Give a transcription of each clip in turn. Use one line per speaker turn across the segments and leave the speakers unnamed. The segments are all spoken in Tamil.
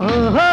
ஓஹோ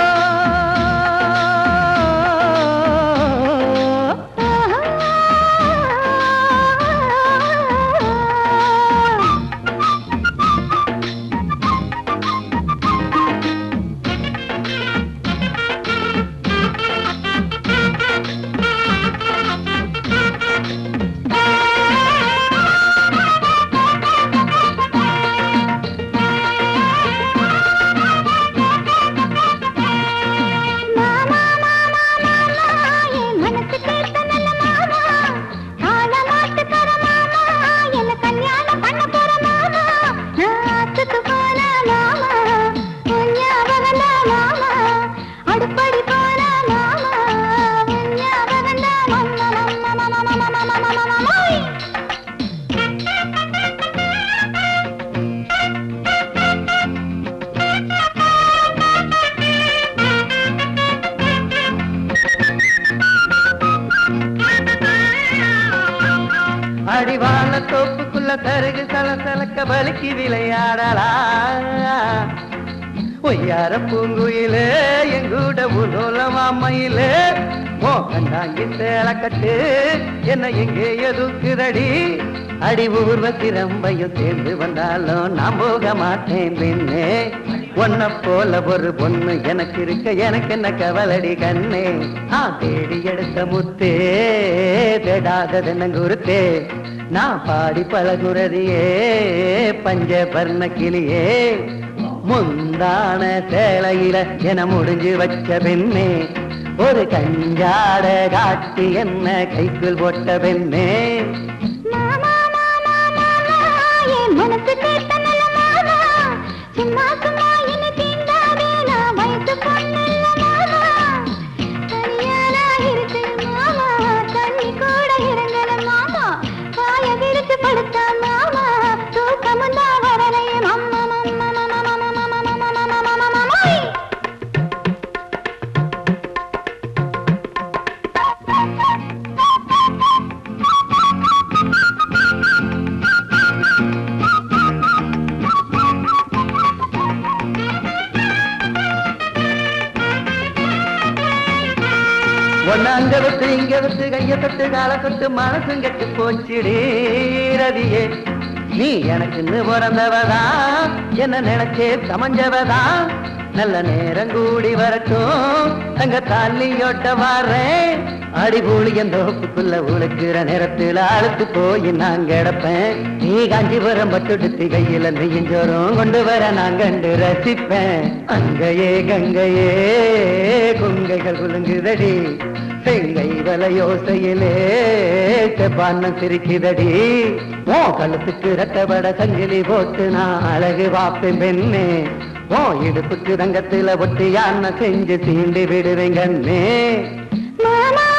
அடிவான தோப்புக்குள்ள தருகு சலசலக்க வலிக்கு விளையாடலா ஒய்யார பூங்குயிலே எங்கூட உலோலம் அம்மையிலே மோகண்டாங்கி சேலக்கட்டு என்ன எங்கே எதுக்குதடி அடி ஊர்வசி ரம்பையும் சேர்ந்து வந்தாலும் நான் போக மாட்டேன் பின்னே ஒன்ன போல ஒரு பொண்ணு எனக்கு இருக்க எனக்கு என்ன கவலடி கண்ணே தேடி எடுத்த முத்தே தேடாததென்ன குருத்தே நான் பாடி பழகுறதியே பஞ்சபர்ண கிளியே முந்தான சேலையில என முடிஞ்சு வச்ச பெண்ணே ஒரு கஞ்சாட காட்டி என்ன கைக்குள் போட்ட பெண்ணே மனசு கேட்ட நல்ல மாமா சும்மா சும்மா என்ன தீண்டாதே நான் வயசு பொண்ணுல்ல மாமா தனியானா இருக்கு மாமா தண்ணி கூட இறங்கல மாமா காய விரிச்சு படுத்தா மாமா தூக்கமும் தான் வரலையே அம்மா அங்க விட்டு இங்க விட்டு கைய தொட்டு கால தொட்டு மனசும் கெட்டு போச்சிடே ரதியே நீ எனக்குன்னு பிறந்தவதா என்ன நினைச்சே சமஞ்சவதா நல்ல நேரம் கூடி வரட்டும் அங்க தாலியோட்ட வாரேன் அடிபூலி எந்த ஒப்புக்குள்ள உழுக்கிற நேரத்தில் அழுத்து போய் நான் கிடப்பேன் நீ காஞ்சிபுரம் பட்டுடுத்தி கையில நெய்யஞ்சோறும் கொண்டு வர நான் கண்டு ரசிப்பேன் அங்கையே கங்கையே கொங்கைகள் குலுங்குதடி செங்கை வலையோசையிலே செவ்வானம் சிரிக்குதடி ஓ கழுத்துக்கு ரத்தபட சங்கிலி போட்டு நான் அழகு வாப்பேன் பெண்ணே ஓ இடுப்புக்கு ரங்கத்துல ஒட்டி யானை செஞ்சு தீண்டி விடுவேன் கண்ணே மாமா